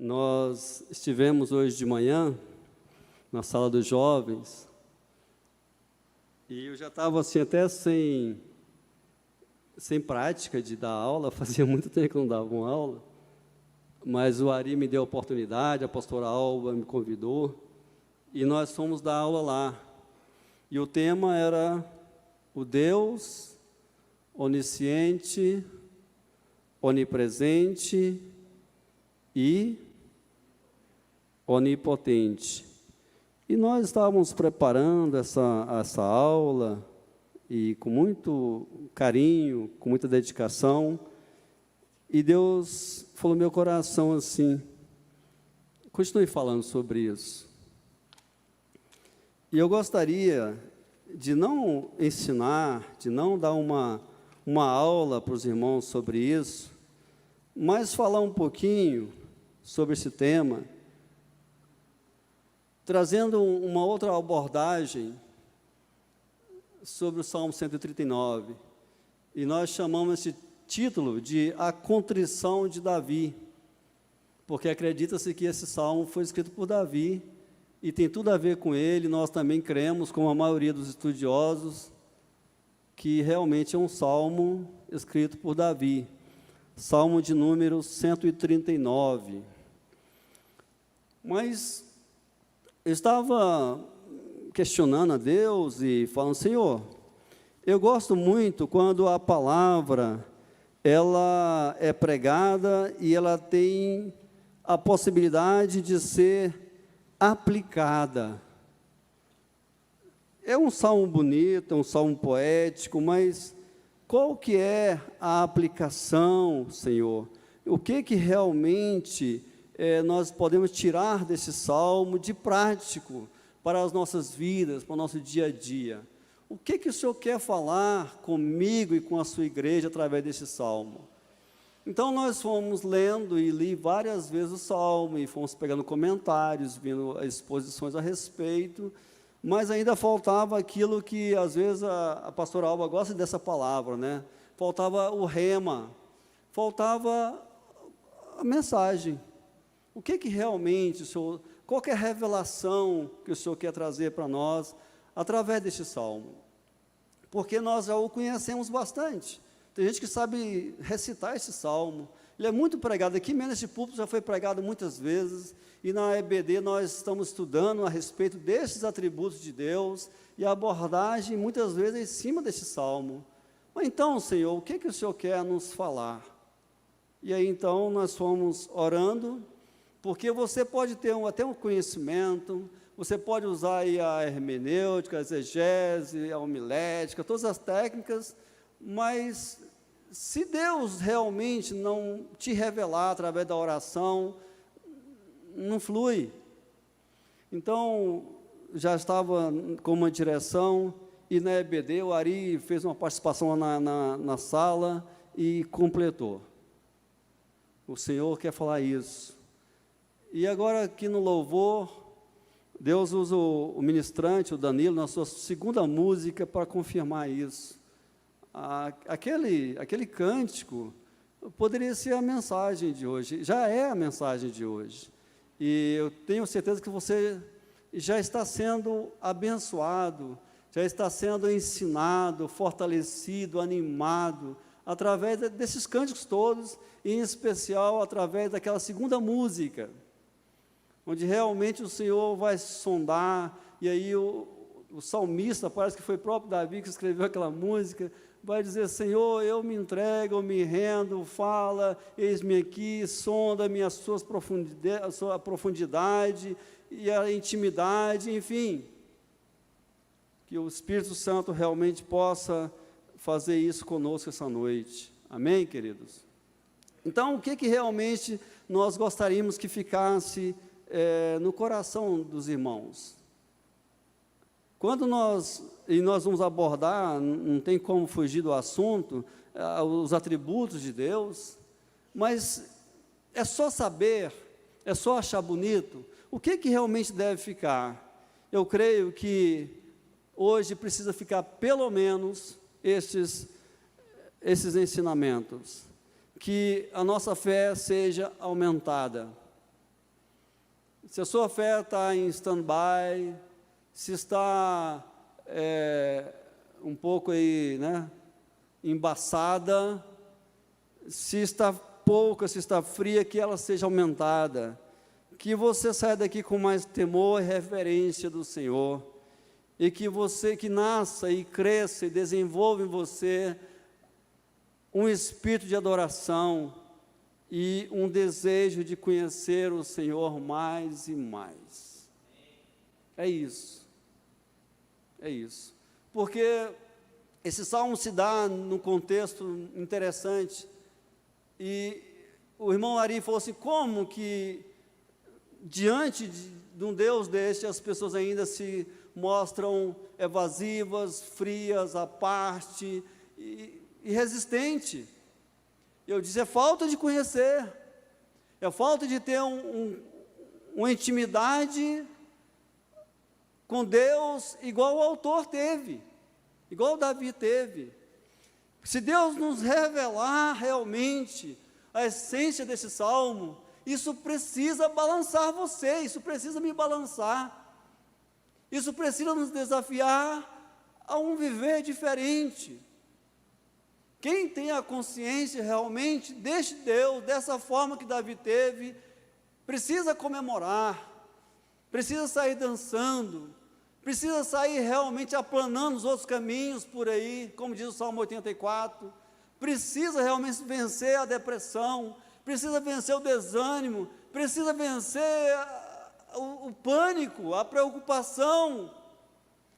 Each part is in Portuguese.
Nós estivemos hoje de manhã na sala dos jovens e eu já estava assim até sem prática de dar aula, fazia muito tempo que não dava uma aula, mas o Ari me deu a oportunidade, a pastora Alba me convidou e nós fomos dar aula lá. E o tema era o Deus onisciente, onipresente e onipotente. E nós estávamos preparando essa aula, e com muito carinho, com muita dedicação, e Deus falou no meu coração assim, continue falando sobre isso. E eu gostaria de não ensinar, de não dar uma aula para os irmãos sobre isso, mas falar um pouquinho sobre esse tema, trazendo uma outra abordagem sobre o Salmo 139. E nós chamamos esse título de A Contrição de Davi, porque acredita-se que esse salmo foi escrito por Davi, e tem tudo a ver com ele. Nós também cremos, como a maioria dos estudiosos, que realmente é um salmo escrito por Davi. Salmo de número 139. Mas eu estava questionando a Deus e falando, Senhor, eu gosto muito quando a palavra ela é pregada e ela tem a possibilidade de ser aplicada. É um salmo bonito, é um salmo poético, mas qual que é a aplicação, Senhor? O que realmente nós podemos tirar desse salmo de prático para as nossas vidas, para o nosso dia a dia? O que o Senhor quer falar comigo e com a sua igreja através desse salmo? Então, nós fomos lendo e li várias vezes o salmo, e fomos pegando comentários, vendo exposições a respeito, mas ainda faltava aquilo que, às vezes, a pastora Alba gosta dessa palavra, né? Faltava o rema, faltava a mensagem. O que realmente o Senhor, qual que é a revelação que o Senhor quer trazer para nós através deste salmo? Porque nós já o conhecemos bastante. Tem gente que sabe recitar esse salmo. Ele é muito pregado. Aqui mesmo nesse púlpito já foi pregado muitas vezes. E na EBD nós estamos estudando a respeito desses atributos de Deus. E a abordagem muitas vezes é em cima desse salmo. Mas então, Senhor, o que o Senhor quer nos falar? E aí então nós fomos orando, porque você pode ter até um conhecimento, você pode usar aí a hermenêutica, a exegese, a homilética, todas as técnicas, mas se Deus realmente não te revelar através da oração, não flui. Então, já estava com uma direção, e na EBD o Ari fez uma participação na sala e completou. O Senhor quer falar isso. E agora aqui no louvor, Deus usa o ministrante, o Danilo, na sua segunda música para confirmar isso. Aquele cântico poderia ser a mensagem de hoje, já é a mensagem de hoje. E eu tenho certeza que você já está sendo abençoado, já está sendo ensinado, fortalecido, animado, através desses cânticos todos, e em especial através daquela segunda música, onde realmente o Senhor vai sondar, e aí o salmista, parece que foi o próprio Davi que escreveu aquela música, vai dizer, Senhor, eu me entrego, eu me rendo, fala, eis-me aqui, sonda-me a sua profundidade e a intimidade, enfim, que o Espírito Santo realmente possa fazer isso conosco essa noite. Amém, queridos? Então, o que realmente nós gostaríamos que ficasse no coração dos irmãos? Quando nós vamos abordar, não tem como fugir do assunto, os atributos de Deus, mas é só saber, é só achar bonito, o que realmente deve ficar? Eu creio que hoje precisa ficar pelo menos esses ensinamentos, que a nossa fé seja aumentada, se a sua fé está em stand-by, se está um pouco aí, né, embaçada, se está pouca, se está fria, que ela seja aumentada, que você saia daqui com mais temor e reverência do Senhor, e que você, que nasça e cresça e desenvolva em você um espírito de adoração e um desejo de conhecer o Senhor mais e mais. É isso. É isso. Porque esse salmo se dá num contexto interessante, e o irmão Ari falou assim, como que diante de um Deus deste, as pessoas ainda se mostram evasivas, frias, à parte e resistente. Eu disse, é falta de conhecer, é falta de ter uma intimidade com Deus igual o autor teve, igual Davi teve. Se Deus nos revelar realmente a essência desse salmo, isso precisa balançar você, isso precisa me balançar, isso precisa nos desafiar a um viver diferente. Quem tem a consciência realmente deste Deus, dessa forma que Davi teve, precisa comemorar, precisa sair dançando, precisa sair realmente aplanando os outros caminhos por aí, como diz o Salmo 84, precisa realmente vencer a depressão, precisa vencer o desânimo, precisa vencer o pânico, a preocupação,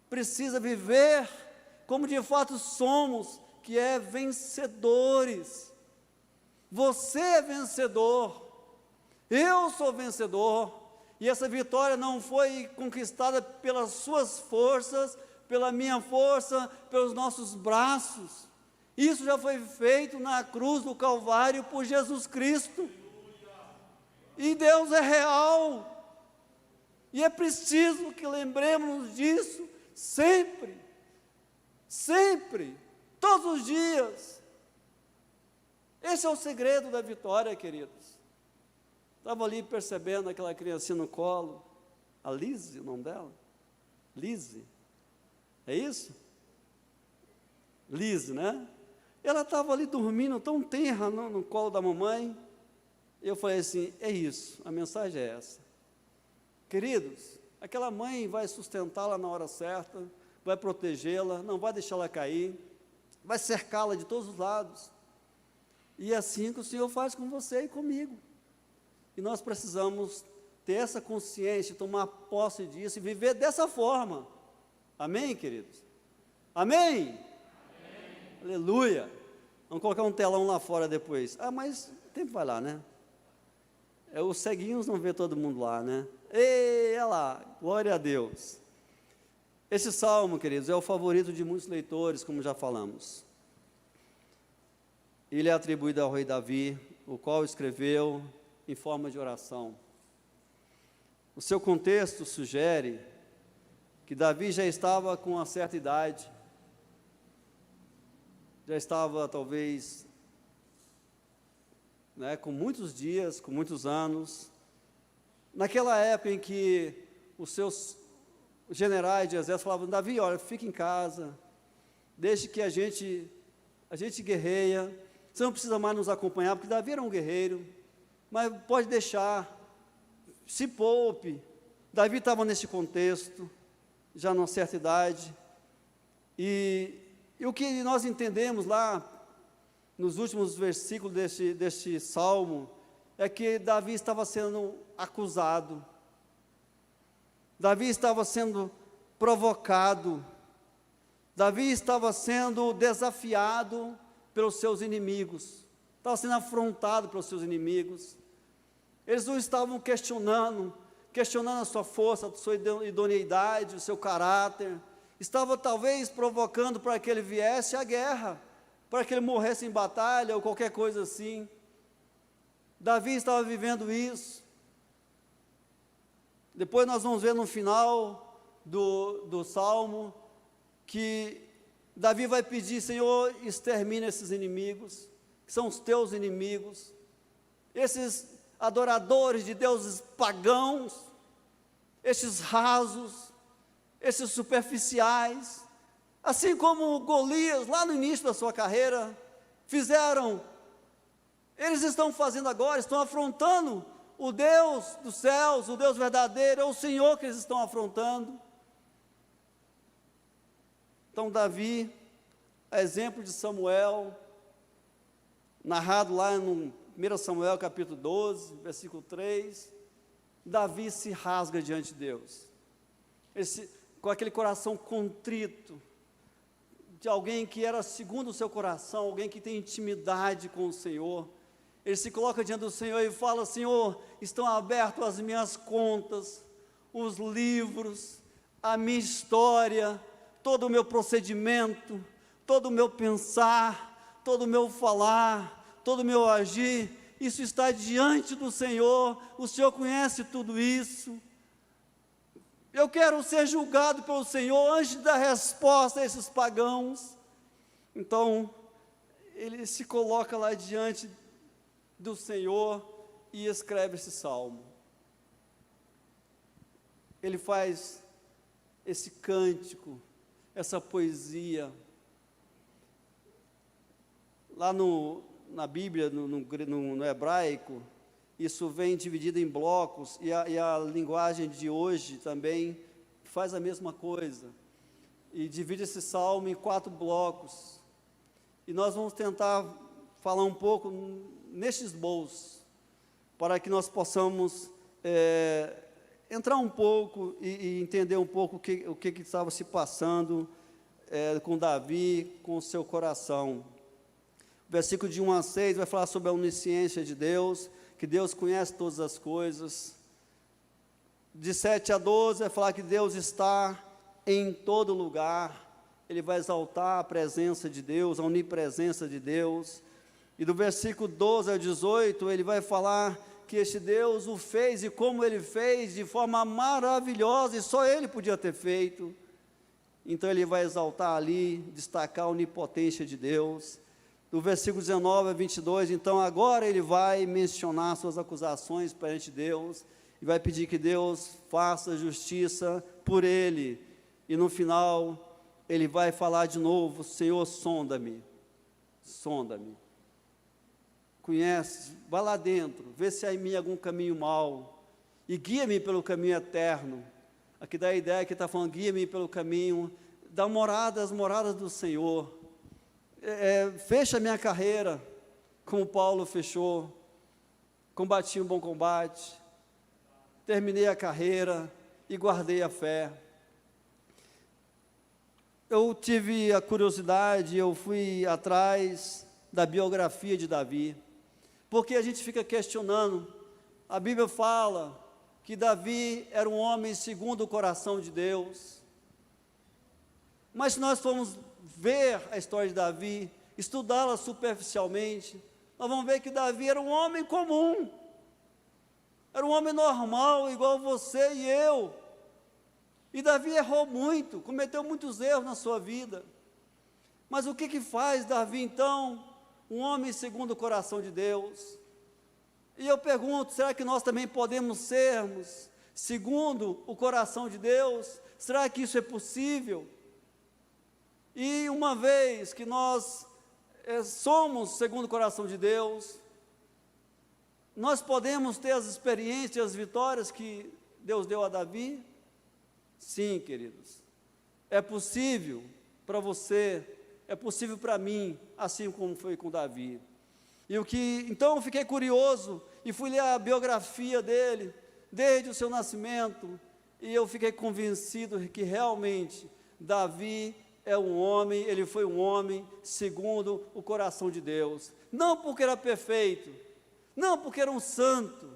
precisa viver como de fato somos, que é vencedores. Você é vencedor, eu sou vencedor, e essa vitória não foi conquistada pelas suas forças, pela minha força, pelos nossos braços, isso já foi feito na cruz do Calvário por Jesus Cristo, e Deus é real, e é preciso que lembremos disso sempre, sempre, todos os dias. Esse é o segredo da vitória, queridos. Estava ali percebendo aquela criancinha no colo, a Lise, o nome dela? Lise, é isso? Lise, né? Ela estava ali dormindo, tão tenra no colo da mamãe. Eu falei assim, é isso, a mensagem é essa. Queridos, aquela mãe vai sustentá-la na hora certa, vai protegê-la, não vai deixá-la cair, vai cercá-la de todos os lados. E é assim que o Senhor faz com você e comigo. E nós precisamos ter essa consciência, tomar posse disso e viver dessa forma. Amém, queridos? Amém? Amém. Aleluia. Vamos colocar um telão lá fora depois. Ah, mas o tempo vai lá, né? Os ceguinhos não vê todo mundo lá, né? Ei, olha lá, glória a Deus. Esse salmo, queridos, é o favorito de muitos leitores, como já falamos. Ele é atribuído ao rei Davi, o qual escreveu em forma de oração. O seu contexto sugere que Davi já estava com uma certa idade, já estava talvez, né, com muitos dias, com muitos anos, naquela época em que os seus generais de exército falavam, Davi, olha, fica em casa, deixe que a gente guerreia, você não precisa mais nos acompanhar, porque Davi era um guerreiro, mas pode deixar, se poupe. Davi estava nesse contexto, já numa certa idade, e o que nós entendemos lá, nos últimos versículos deste salmo, é que Davi estava sendo acusado, Davi estava sendo provocado, Davi estava sendo desafiado pelos seus inimigos, estava sendo afrontado pelos seus inimigos. Eles o estavam questionando a sua força, a sua idoneidade, o seu caráter, estava talvez provocando para que ele viesse à guerra, para que ele morresse em batalha ou qualquer coisa assim. Davi estava vivendo isso. Depois nós vamos ver no final do salmo, que Davi vai pedir, Senhor, extermina esses inimigos, que são os teus inimigos, esses adoradores de deuses pagãos, esses rasos, esses superficiais, assim como Golias, lá no início da sua carreira, fizeram, eles estão fazendo agora, estão afrontando o Deus dos céus, o Deus verdadeiro, é o Senhor que eles estão afrontando. Então Davi, a exemplo de Samuel, narrado lá no 1 Samuel capítulo 12, versículo 3, Davi se rasga diante de Deus, com aquele coração contrito, de alguém que era segundo o seu coração, alguém que tem intimidade com o Senhor. Ele se coloca diante do Senhor e fala: Senhor, estão abertas as minhas contas, os livros, a minha história, todo o meu procedimento, todo o meu pensar, todo o meu falar, todo o meu agir, isso está diante do Senhor, o Senhor conhece tudo isso. Eu quero ser julgado pelo Senhor antes de dar resposta a esses pagãos. Então, ele se coloca lá diante do Senhor e escreve esse salmo. Ele faz esse cântico, essa poesia. Lá na Bíblia, no hebraico, isso vem dividido em blocos, e a linguagem de hoje também faz a mesma coisa, e divide esse salmo em 4 blocos, e nós vamos tentar falar um pouco nestes bolsos, para que nós possamos entrar um pouco e entender um pouco o que estava se passando com Davi, com o seu coração. O versículo de 1 a 6 vai falar sobre a onisciência de Deus, que Deus conhece todas as coisas. De 7 a 12 vai falar que Deus está em todo lugar. Ele vai exaltar a presença de Deus, a onipresença de Deus. E do versículo 12 a 18, ele vai falar que este Deus o fez, e como ele fez, de forma maravilhosa, e só ele podia ter feito. Então ele vai exaltar ali, destacar a onipotência de Deus. Do versículo 19 a 22, então agora ele vai mencionar suas acusações perante Deus, e vai pedir que Deus faça justiça por ele, e no final ele vai falar de novo: Senhor, sonda-me, conhece, vai lá dentro, vê se há em mim algum caminho mau, e guia-me pelo caminho eterno. Aqui dá a ideia que está falando: guia-me pelo caminho das moradas do Senhor. Fecha a minha carreira, como Paulo fechou, combati um bom combate, terminei a carreira e guardei a fé. Eu tive a curiosidade, eu fui atrás da biografia de Davi, porque a gente fica questionando. A Bíblia fala que Davi era um homem segundo o coração de Deus, mas se nós formos ver a história de Davi, estudá-la superficialmente, nós vamos ver que Davi era um homem comum, era um homem normal, igual você e eu. E Davi errou muito, cometeu muitos erros na sua vida. Mas o que faz Davi, então, um homem segundo o coração de Deus? E eu pergunto: será que nós também podemos sermos segundo o coração de Deus? Será que isso é possível? E uma vez que nós somos segundo o coração de Deus, nós podemos ter as experiências, as vitórias que Deus deu a Davi? Sim, queridos, é possível para você, é possível para mim, assim como foi com Davi. Então eu fiquei curioso e fui ler a biografia dele, desde o seu nascimento, e eu fiquei convencido que realmente Davi ele foi um homem segundo o coração de Deus, não porque era perfeito, não porque era um santo,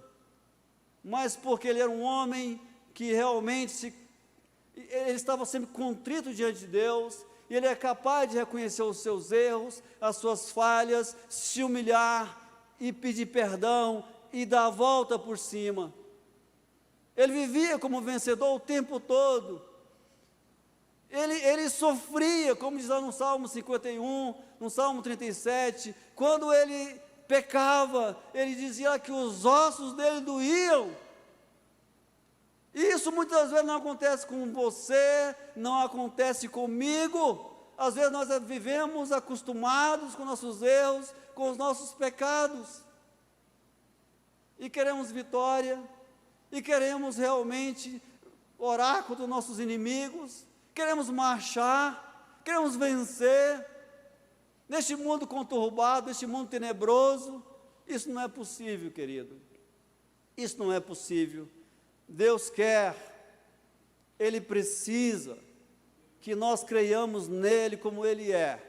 mas porque ele era um homem que realmente ele estava sempre contrito diante de Deus, e ele é capaz de reconhecer os seus erros, as suas falhas, se humilhar e pedir perdão e dar a volta por cima. Ele vivia como vencedor o tempo todo. Ele sofria, como diz lá no Salmo 51, no Salmo 37, quando ele pecava, ele dizia que os ossos dele doíam. E isso muitas vezes não acontece com você, não acontece comigo, às vezes nós vivemos acostumados com nossos erros, com os nossos pecados, e queremos vitória, e queremos realmente orar contra os nossos inimigos, queremos marchar, queremos vencer, neste mundo conturbado, neste mundo tenebroso. Isso não é possível, querido, isso não é possível. Deus quer, Ele precisa que nós creiamos nele como Ele é,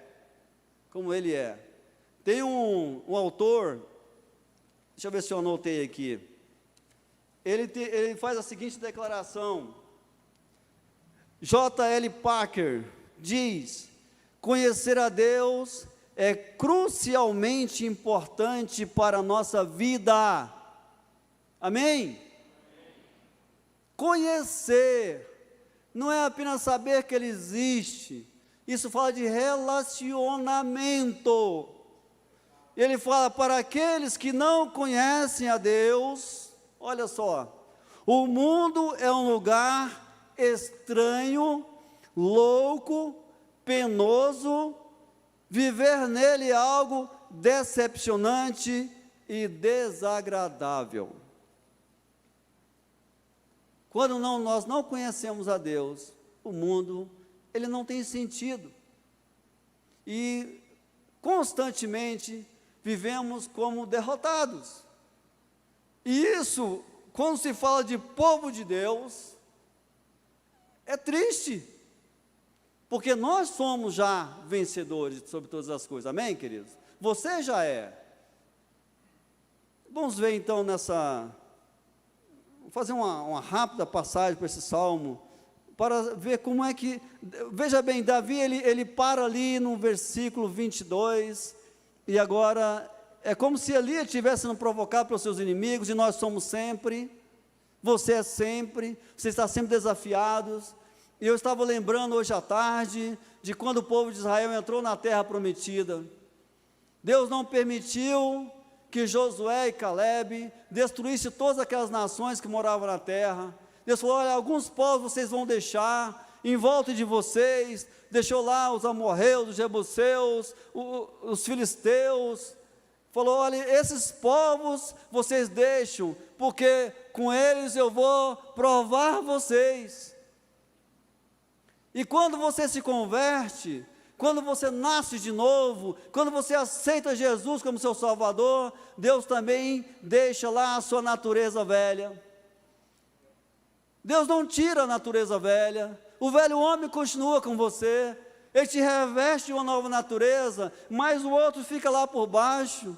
como Ele é. Tem um autor, deixa eu ver se eu anotei aqui, ele faz a seguinte declaração: J.L. Packer diz: conhecer a Deus é crucialmente importante para a nossa vida. Amém? Conhecer não é apenas saber que Ele existe, isso fala de relacionamento. Ele fala para aqueles que não conhecem a Deus, olha só, o mundo é um lugar estranho, louco, penoso, viver nele é algo decepcionante e desagradável. Quando nós não conhecemos a Deus, o mundo, ele não tem sentido. E constantemente vivemos como derrotados. E isso, quando se fala de povo de Deus, é triste. Porque nós somos já vencedores sobre todas as coisas. Amém, queridos? Você já é. Vamos ver então fazer uma rápida passagem para esse salmo, para ver como é que, veja bem, Davi, ele para ali no versículo 22, e agora, é como se ali ele estivesse sendo provocado pelos seus inimigos, e nós somos sempre, você é sempre, você está sempre desafiados. E eu estava lembrando hoje à tarde, de quando o povo de Israel entrou na terra prometida. Deus não permitiu que Josué e Calebe destruíssem todas aquelas nações que moravam na terra. Deus falou: olha, alguns povos vocês vão deixar em volta de vocês. Deixou lá os amorreus, os jebuseus, os filisteus. Falou: olha, esses povos vocês deixam, porque com eles eu vou provar vocês. E quando você se converte, quando você nasce de novo, quando você aceita Jesus como seu Salvador, Deus também deixa lá a sua natureza velha. Deus não tira a natureza velha, o velho homem continua com você, ele te reveste de uma nova natureza, mas o outro fica lá por baixo,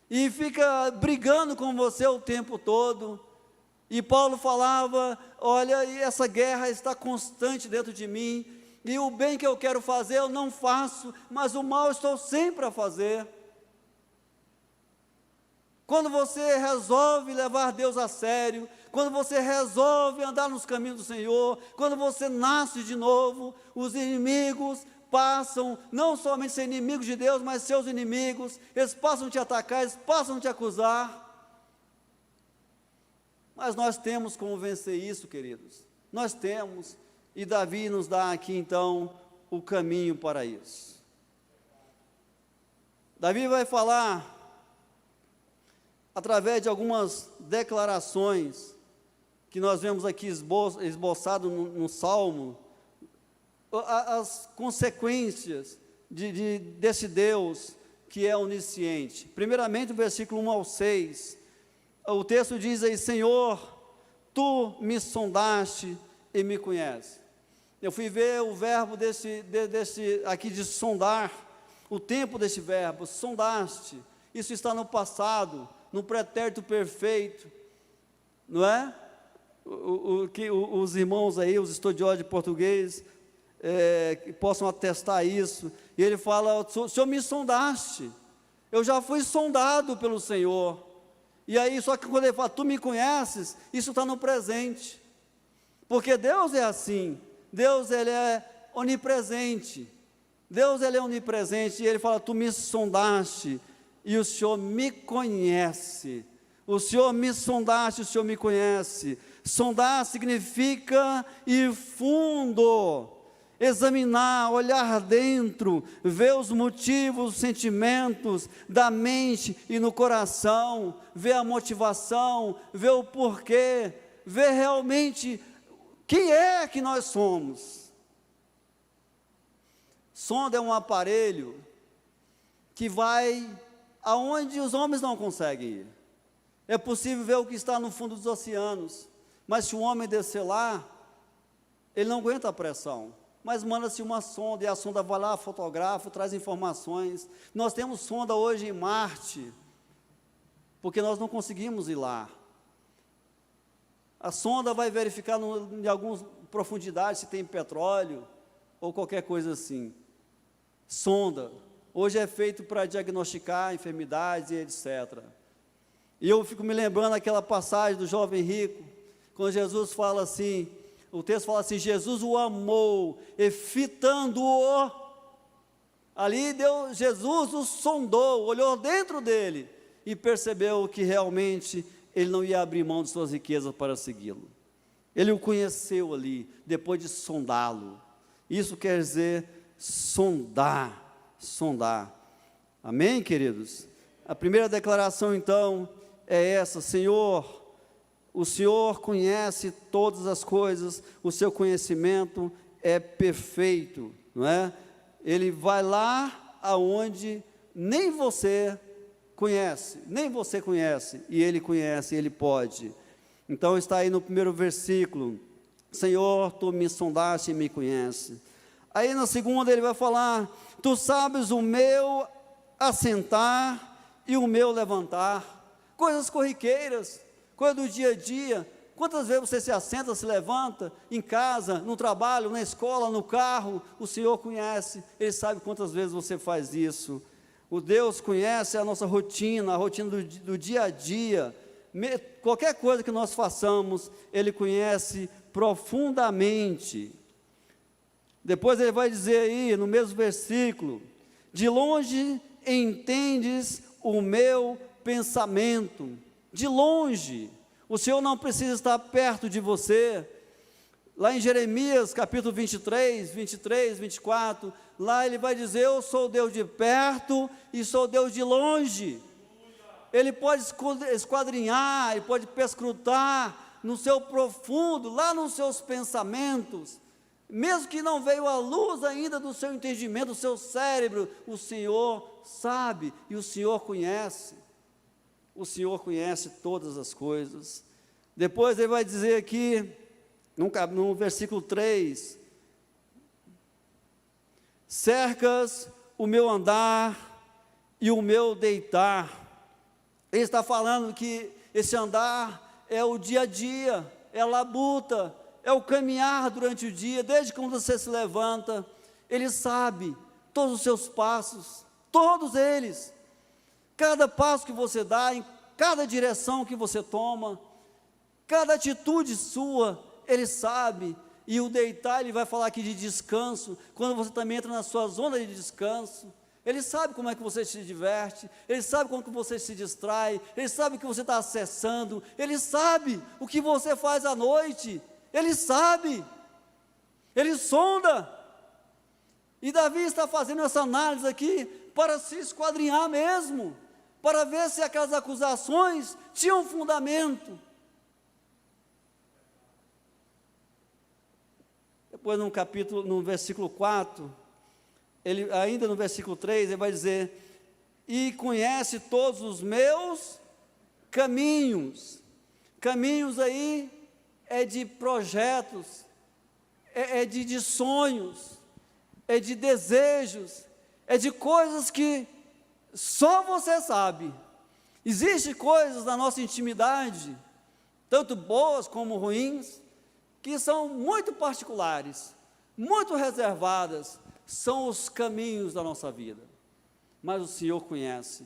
e fica brigando com você o tempo todo. E Paulo falava: olha, essa guerra está constante dentro de mim, e o bem que eu quero fazer eu não faço, mas o mal estou sempre a fazer. Quando você resolve levar Deus a sério, quando você resolve andar nos caminhos do Senhor, quando você nasce de novo, os inimigos passam, não somente ser inimigos de Deus, mas seus inimigos, eles passam a te atacar, eles passam a te acusar. Mas nós temos como vencer isso, queridos, nós temos, e Davi nos dá aqui então o caminho para isso. Davi vai falar, através de algumas declarações, que nós vemos aqui esboçado no Salmo, as consequências desse Deus que é onisciente. Primeiramente, o versículo 1 ao 6, o texto diz aí: Senhor, Tu me sondaste e me conheces. Eu fui ver o verbo desse aqui de sondar, o tempo desse verbo, sondaste, isso está no passado, no pretérito perfeito, não é? Os irmãos aí, os estudiosos de português, que possam atestar isso, e ele fala: o Senhor me sondaste, eu já fui sondado pelo Senhor. E aí, só que quando ele fala, Tu me conheces, isso está no presente, porque Deus é assim, Deus ele é onipresente, Deus ele é onipresente, e ele fala: Tu me sondaste, e o Senhor me conhece. O Senhor me sondaste, o Senhor me conhece. Sondar significa ir fundo, examinar, olhar dentro, ver os motivos, os sentimentos da mente e no coração, ver a motivação, ver o porquê, ver realmente quem é que nós somos. Sonda é um aparelho que vai aonde os homens não conseguem ir. É possível ver o que está no fundo dos oceanos, mas se o homem descer lá, ele não aguenta a pressão. Mas manda-se uma sonda, e a sonda vai lá, fotografa, traz informações. Nós temos sonda hoje em Marte, porque nós não conseguimos ir lá. A sonda vai verificar em algumas profundidades se tem petróleo, ou qualquer coisa assim. Sonda, hoje é feito para diagnosticar enfermidades e etc. E eu fico me lembrando daquela passagem do jovem rico, quando Jesus fala assim, o texto fala assim, Jesus o amou, e fitando-o, ali Jesus o sondou, olhou dentro dele, e percebeu que realmente ele não ia abrir mão de suas riquezas para segui-lo. Ele o conheceu ali, depois de sondá-lo. Isso quer dizer sondar. Amém, queridos? A primeira declaração, então, é essa: Senhor, o Senhor conhece todas as coisas, o seu conhecimento é perfeito, não é? Ele vai lá aonde nem você conhece, e Ele conhece, Ele pode. Então está aí no primeiro versículo, Senhor, Tu me sondaste e me conhece. Aí na segunda ele vai falar, Tu sabes o meu assentar e o meu levantar, coisas corriqueiras, coisa do dia a dia. Quantas vezes você se assenta, se levanta, em casa, no trabalho, na escola, no carro, o Senhor conhece, Ele sabe quantas vezes você faz isso. O Deus conhece a nossa rotina, a rotina do dia a dia, qualquer coisa que nós façamos, Ele conhece profundamente. Depois ele vai dizer aí, no mesmo versículo, de longe entendes o meu pensamento, de longe, o Senhor não precisa estar perto de você. Lá em Jeremias capítulo 23, 24, lá ele vai dizer, eu sou Deus de perto e sou Deus de longe. Ele pode esquadrinhar, ele pode perscrutar no seu profundo, lá nos seus pensamentos, mesmo que não veio a luz ainda do seu entendimento, do seu cérebro, o Senhor sabe e o Senhor conhece. O Senhor conhece todas as coisas. Depois ele vai dizer aqui, no versículo 3, cercas o meu andar e o meu deitar. Ele está falando que esse andar é o dia a dia, é a labuta, é o caminhar durante o dia, desde quando você se levanta. Ele sabe todos os seus passos, todos eles, cada passo que você dá, em cada direção que você toma, cada atitude sua, Ele sabe. E o deitar, Ele vai falar aqui de descanso, quando você também entra na sua zona de descanso, Ele sabe como é que você se diverte, Ele sabe como que você se distrai, Ele sabe o que você está acessando, Ele sabe o que você faz à noite, Ele sabe, Ele sonda. E Davi está fazendo essa análise aqui para se esquadrinhar mesmo, para ver se aquelas acusações tinham fundamento. Depois no versículo 4, ainda no versículo 3, ele vai dizer, e conhece todos os meus caminhos. Caminhos aí é de projetos, é de sonhos, é de desejos, é de coisas que só você sabe. Existem coisas na nossa intimidade, tanto boas como ruins, que são muito particulares, muito reservadas, são os caminhos da nossa vida. Mas o Senhor conhece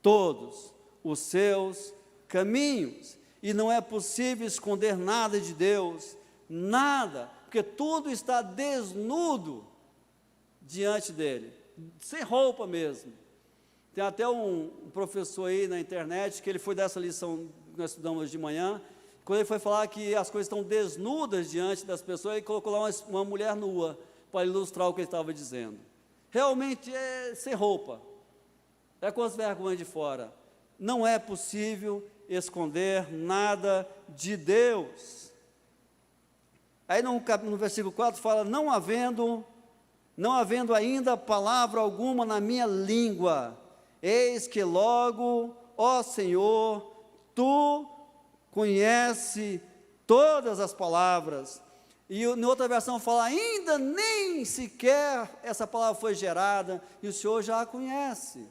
todos os seus caminhos, e não é possível esconder nada de Deus, nada, porque tudo está desnudo diante dele, sem roupa mesmo. Tem até um professor aí na internet, que ele foi dessa lição que nós estudamos hoje de manhã, quando ele foi falar que as coisas estão desnudas diante das pessoas, ele colocou lá uma mulher nua, para ilustrar o que ele estava dizendo. Realmente é sem roupa, é com as vergonhas de fora. Não é possível esconder nada de Deus. Aí no versículo 4 fala, não havendo ainda palavra alguma na minha língua, eis que logo, ó Senhor, Tu conhece todas as palavras. E em outra versão fala, ainda nem sequer essa palavra foi gerada, e o Senhor já a conhece.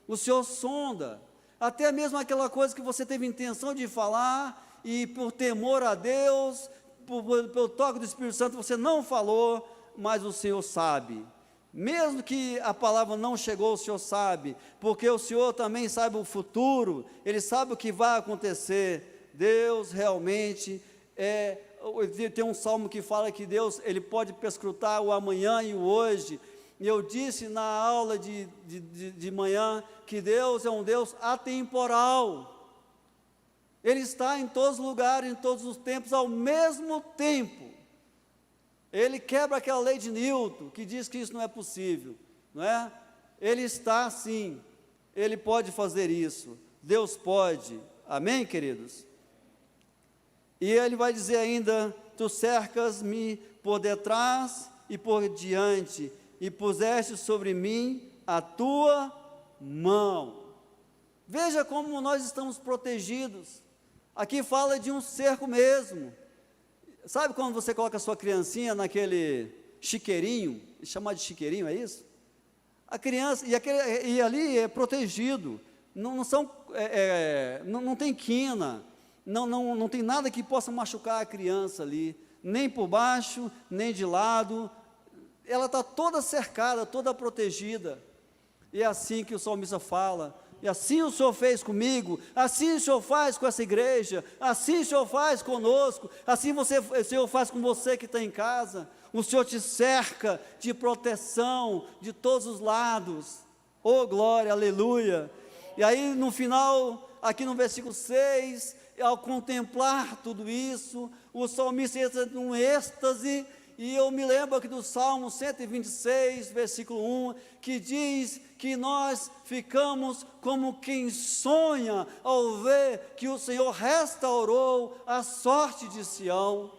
O Senhor sonda, até mesmo aquela coisa que você teve intenção de falar, e por temor a Deus, pelo toque do Espírito Santo, você não falou, mas o Senhor sabe. Mesmo que a palavra não chegou, o Senhor sabe, porque o Senhor também sabe o futuro, Ele sabe o que vai acontecer. Deus realmente tem um salmo que fala que Deus, Ele pode perscrutar o amanhã e o hoje. E eu disse na aula de manhã, que Deus é um Deus atemporal. Ele está em todos os lugares, em todos os tempos, ao mesmo tempo. Ele quebra aquela lei de Newton, que diz que isso não é possível, não é? Ele está sim, Ele pode fazer isso, Deus pode, amém, queridos? E Ele vai dizer ainda, Tu cercas-me por detrás e por diante, e puseste sobre mim a Tua mão. Veja como nós estamos protegidos. Aqui fala de um cerco mesmo. Sabe quando você coloca a sua criancinha naquele chiqueirinho, chamar de chiqueirinho, é isso? A criança, e ali é protegido, não tem quina, não tem nada que possa machucar a criança ali, nem por baixo, nem de lado, ela está toda cercada, toda protegida. E é assim que o salmista fala, e assim o Senhor fez comigo, assim o Senhor faz com essa igreja, assim o Senhor faz conosco, assim o Senhor faz com você que está em casa. O Senhor te cerca de proteção de todos os lados. Oh glória, aleluia. E aí no final, aqui no versículo 6, ao contemplar tudo isso, o salmista entra num êxtase. E eu me lembro aqui do Salmo 126, versículo 1, que diz que nós ficamos como quem sonha ao ver que o Senhor restaurou a sorte de Sião.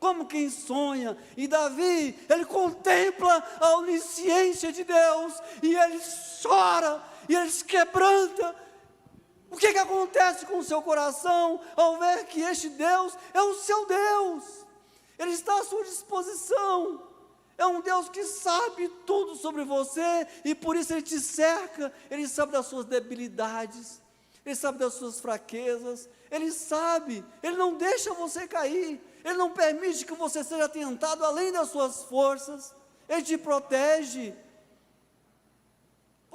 Como quem sonha. E Davi, ele contempla a onisciência de Deus, e ele chora, e ele se quebranta. O que acontece com o seu coração ao ver que este Deus é o seu Deus? Ele está à sua disposição, é um Deus que sabe tudo sobre você, e por isso Ele te cerca, Ele sabe das suas debilidades, Ele sabe das suas fraquezas, Ele sabe, Ele não deixa você cair, Ele não permite que você seja tentado além das suas forças, Ele te protege.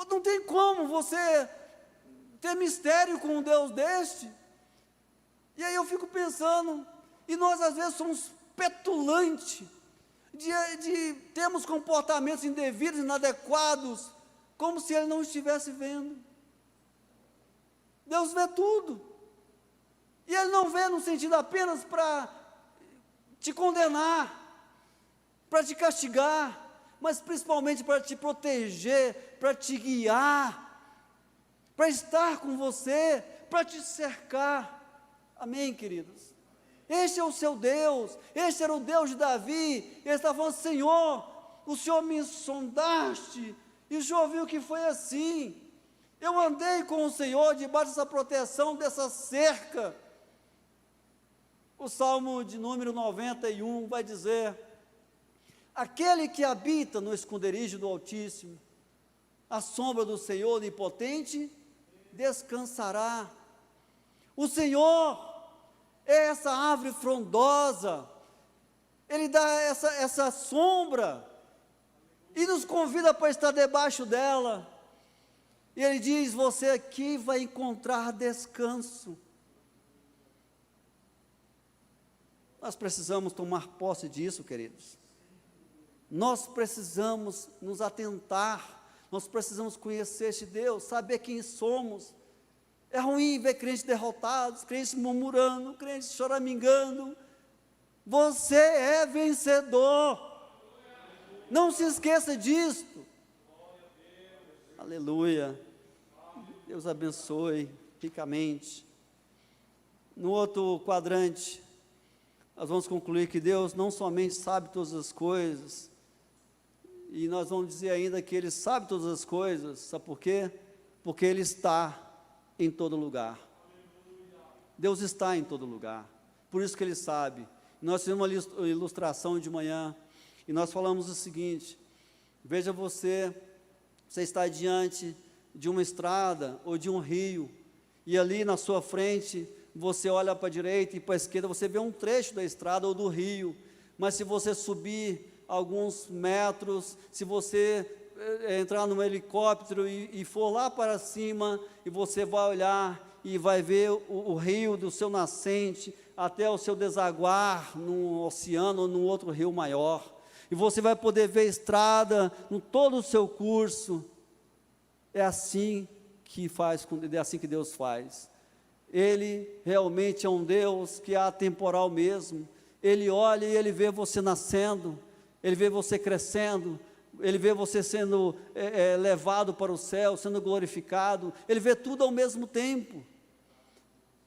Não tem como você ter mistério com um Deus deste. E aí eu fico pensando, e nós às vezes somos petulante, de termos comportamentos indevidos, inadequados, como se Ele não estivesse vendo. Deus vê tudo, e Ele não vê no sentido apenas para te condenar, para te castigar, mas principalmente para te proteger, para te guiar, para estar com você, para te cercar. Amém, queridos? Este é o seu Deus, este era o Deus de Davi. Ele está falando, Senhor, o Senhor me sondaste, e o Senhor viu que foi assim. Eu andei com o Senhor debaixo dessa proteção, dessa cerca. O Salmo de número 91 vai dizer, aquele que habita no esconderijo do Altíssimo, à sombra do Senhor Onipotente, descansará. O Senhor é essa árvore frondosa, Ele dá essa sombra, e nos convida para estar debaixo dela, e Ele diz, você aqui vai encontrar descanso. Nós precisamos tomar posse disso, queridos, nós precisamos nos atentar, Nós precisamos conhecer este Deus, saber quem somos. É ruim ver crentes derrotados, crentes murmurando, crentes choramingando. Você é vencedor. Não se esqueça disto. Aleluia. Deus abençoe ricamente. No outro quadrante, nós vamos concluir que Deus não somente sabe todas as coisas, e nós vamos dizer ainda que Ele sabe todas as coisas, sabe por quê? Porque Ele está em todo lugar. Deus está em todo lugar, por isso que Ele sabe. Nós fizemos uma ilustração de manhã, e nós falamos o seguinte: veja você está diante de uma estrada ou de um rio, e ali na sua frente, você olha para a direita e para a esquerda, você vê um trecho da estrada ou do rio, mas se você subir alguns metros, se você entrar num helicóptero e for lá para cima, e você vai olhar e vai ver o rio do seu nascente, até o seu desaguar num oceano ou num outro rio maior, e você vai poder ver a estrada em todo o seu curso. É assim que Deus faz. Ele realmente é um Deus que é atemporal mesmo. Ele olha e Ele vê você nascendo, Ele vê você crescendo, Ele vê você sendo levado para o céu, sendo glorificado. Ele vê tudo ao mesmo tempo.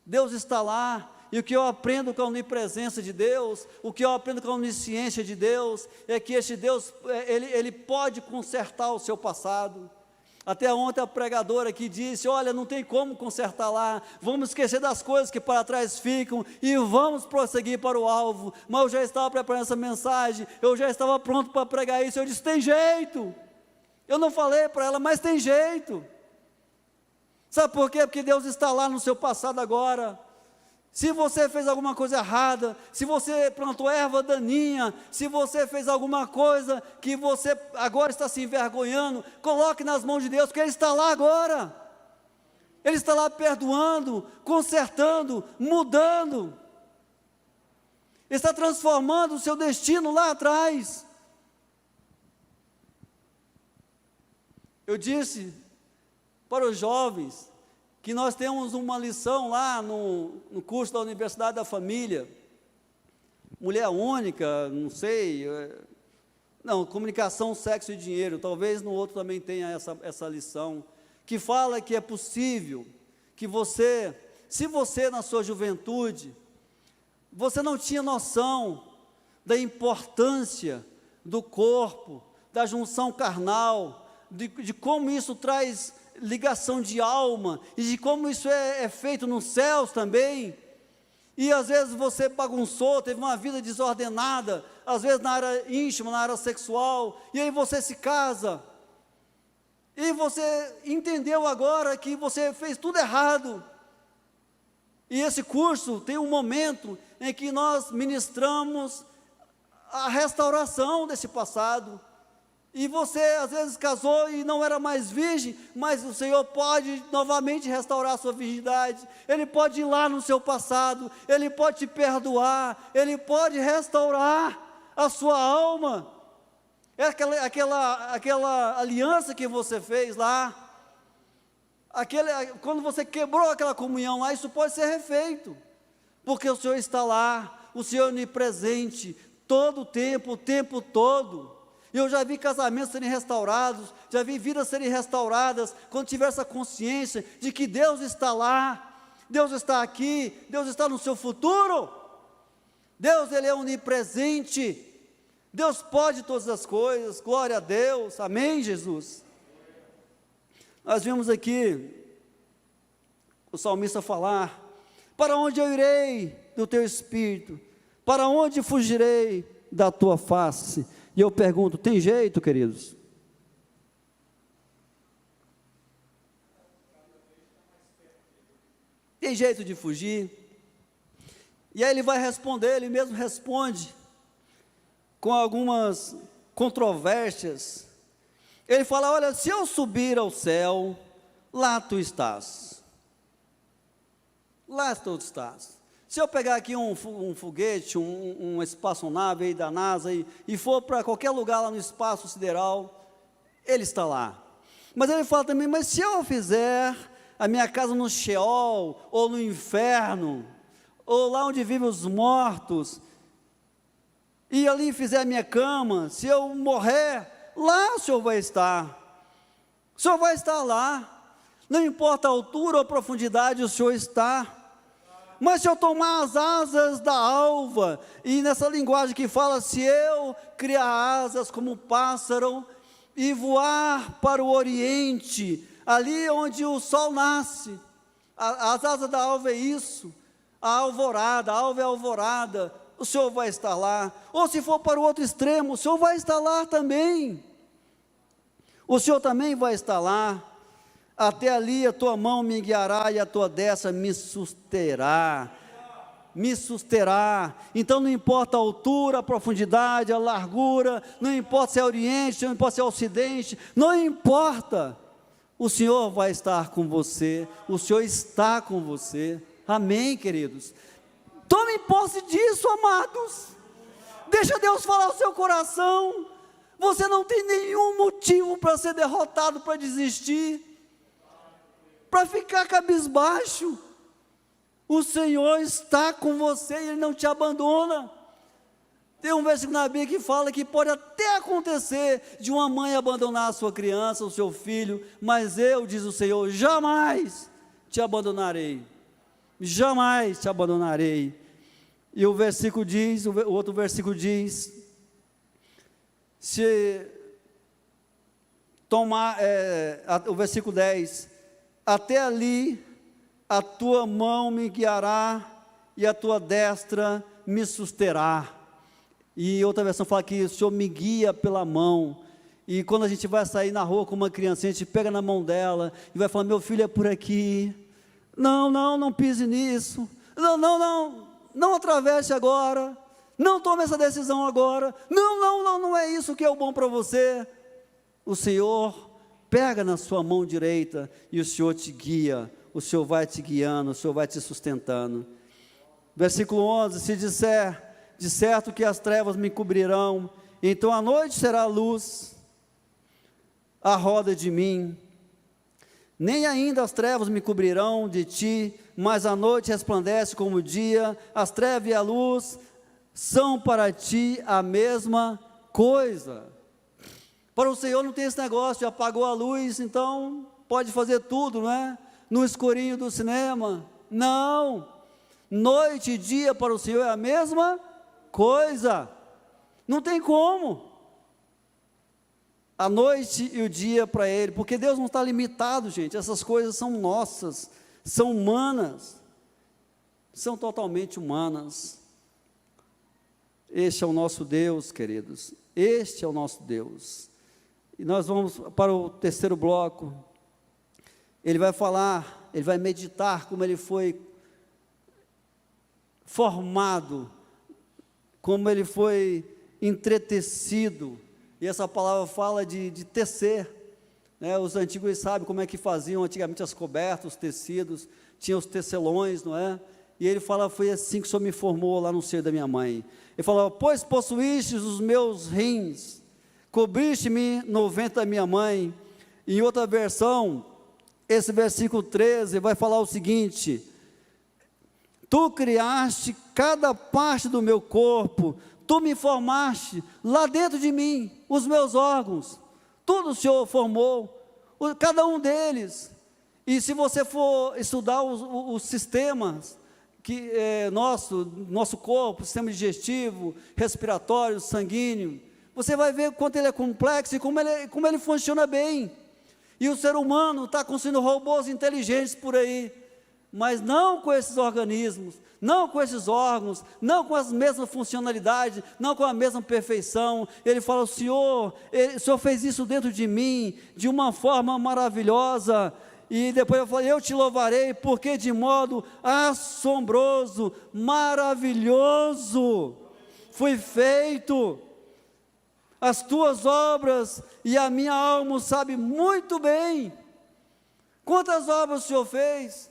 Deus está lá. E o que eu aprendo com a onipresença de Deus, o que eu aprendo com a onisciência de Deus, é que este Deus, Ele pode consertar o seu passado. Até ontem a pregadora aqui disse: olha, não tem como consertar lá, vamos esquecer das coisas que para trás ficam e vamos prosseguir para o alvo. Mas eu já estava preparando essa mensagem, eu já estava pronto para pregar isso. Eu disse: tem jeito. Eu não falei para ela, mas tem jeito. Sabe por quê? Porque Deus está lá no seu passado agora. Se você fez alguma coisa errada, se você plantou erva daninha, se você fez alguma coisa que você agora está se envergonhando, coloque nas mãos de Deus, porque Ele está lá agora. Ele está lá perdoando, consertando, mudando. Ele está transformando o seu destino lá atrás. Eu disse para os jovens que nós temos uma lição lá no curso da Universidade da Família, mulher única, não sei, comunicação, sexo e dinheiro, talvez no outro também tenha essa lição, que fala que é possível que você, se você na sua juventude, você não tinha noção da importância do corpo, da junção carnal, de como isso traz ligação de alma, e de como isso é feito nos céus também, e às vezes você bagunçou, teve uma vida desordenada, às vezes na área íntima, na área sexual, e aí você se casa, e você entendeu agora que você fez tudo errado, e esse curso tem um momento em que nós ministramos a restauração desse passado. E você às vezes casou e não era mais virgem, mas o Senhor pode novamente restaurar a sua virgindade. Ele pode ir lá no seu passado, Ele pode te perdoar, Ele pode restaurar a sua alma. É aquela aliança que você fez lá, quando você quebrou aquela comunhão lá, isso pode ser refeito, porque o Senhor está lá, o Senhor é onipresente, todo o tempo todo. Eu já vi casamentos serem restaurados, já vi vidas serem restauradas, quando tiver essa consciência de que Deus está lá, Deus está aqui, Deus está no seu futuro. Deus, Ele é onipresente, Deus pode todas as coisas, glória a Deus, amém, Jesus? Nós vimos aqui o salmista falar: para onde eu irei do teu espírito? Para onde fugirei da tua face? E eu pergunto: tem jeito, queridos? Tem jeito de fugir? E aí ele vai responder, ele mesmo responde, com algumas controvérsias. Ele fala: olha, se eu subir ao céu, lá tu estás. Lá tu estás. Se eu pegar aqui um foguete, uma espaçonave aí da NASA e for para qualquer lugar lá no espaço sideral, Ele está lá. Mas ele fala também, mas se eu fizer a minha casa no Sheol, ou no inferno, ou lá onde vivem os mortos, e ali fizer a minha cama, se eu morrer, lá o Senhor vai estar. O Senhor vai estar lá. Não importa a altura ou a profundidade, o Senhor está. Mas se eu tomar as asas da alva, e nessa linguagem que fala, se eu criar asas como um pássaro, e voar para o oriente, ali onde o sol nasce, as asas da alva é isso, a alvorada, a alva é a alvorada, o Senhor vai estar lá. Ou se for para o outro extremo, o Senhor vai estar lá também. O Senhor também vai estar lá. Até ali a tua mão me guiará e a tua destra me susterá. Me susterá. Então não importa a altura, a profundidade, a largura, não importa se é oriente, não importa se é ocidente, não importa. O Senhor vai estar com você, o Senhor está com você. Amém, queridos? Tome posse disso, amados. Deixa Deus falar o seu coração. Você não tem nenhum motivo para ser derrotado, para desistir, para ficar cabisbaixo. O Senhor está com você e Ele não te abandona. Tem um versículo na Bíblia que fala que pode até acontecer de uma mãe abandonar a sua criança, o seu filho, mas eu, diz o Senhor, jamais te abandonarei. Jamais te abandonarei. E o versículo diz, o outro versículo diz, se tomar, o versículo 10, até ali a tua mão me guiará e a tua destra me susterá. E outra versão fala que o Senhor me guia pela mão. E quando a gente vai sair na rua com uma criança, a gente pega na mão dela e vai falar, meu filho é por aqui. Não pise nisso. Não atravesse agora. Não tome essa decisão agora. Não é isso que é o bom para você. O Senhor pega na sua mão direita e o Senhor te guia. O Senhor vai te guiando, o Senhor vai te sustentando. Versículo 11, se disser, de certo que as trevas me cobrirão, então a noite será luz à roda de mim. Nem ainda as trevas me cobrirão de ti, mas a noite resplandece como o dia, as trevas e a luz são para ti a mesma coisa. Para o Senhor não tem esse negócio de apagou a luz, então pode fazer tudo, não é? No escurinho do cinema. Não, noite e dia para o Senhor é a mesma coisa. Não tem como. A noite e o dia para Ele, porque Deus não está limitado, gente. Essas coisas são nossas, são humanas, são totalmente humanas. Este é o nosso Deus, queridos. Este é o nosso Deus. E nós vamos para o terceiro bloco. Ele vai falar, ele vai meditar como ele foi formado, como ele foi entretecido. E essa palavra fala de tecer, né? Os antigos sabem como é que faziam antigamente as cobertas, os tecidos, tinha os tecelões, não é? E ele fala, foi assim que o Senhor me formou lá no seio da minha mãe. Ele falava, pois possuíste os meus rins, cobriste-me no ventre da minha mãe. Em outra versão, esse versículo 13 vai falar o seguinte, tu criaste cada parte do meu corpo, tu me formaste lá dentro de mim, os meus órgãos, tudo o Senhor formou, cada um deles. E se você for estudar os sistemas que nosso corpo, sistema digestivo, respiratório, sanguíneo, você vai ver quanto ele é complexo e como ele funciona bem. E o ser humano está construindo robôs inteligentes por aí, mas não com esses organismos, não com esses órgãos, não com as mesmas funcionalidades, não com a mesma perfeição. Ele fala, o Senhor fez isso dentro de mim, de uma forma maravilhosa. E depois eu falei, eu te louvarei, porque de modo assombroso, maravilhoso, fui feito. As tuas obras e a minha alma sabe muito bem. Quantas obras o Senhor fez?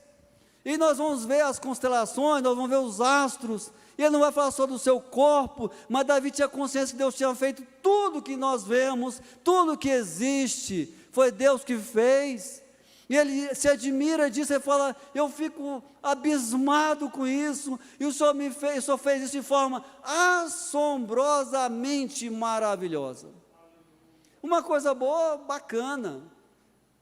E nós vamos ver as constelações, nós vamos ver os astros, e ele não vai falar só do seu corpo, mas Davi tinha consciência que Deus tinha feito tudo que nós vemos, tudo que existe, foi Deus que fez. E ele se admira disso, ele fala, eu fico abismado com isso, e o Senhor fez isso de forma assombrosamente maravilhosa. Uma coisa boa, bacana,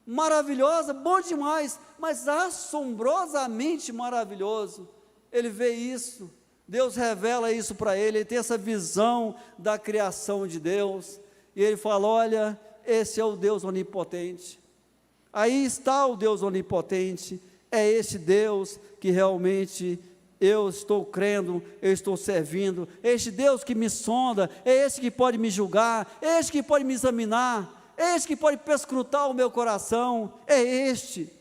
maravilhosa, bom demais, mas assombrosamente maravilhoso. Ele vê isso, Deus revela isso para ele, ele tem essa visão da criação de Deus, e ele fala, olha, esse é o Deus onipotente. Aí está o Deus onipotente, é este Deus que realmente eu estou crendo, eu estou servindo, é este Deus que me sonda, é este que pode me julgar, é este que pode me examinar, é este que pode perscrutar o meu coração, é este.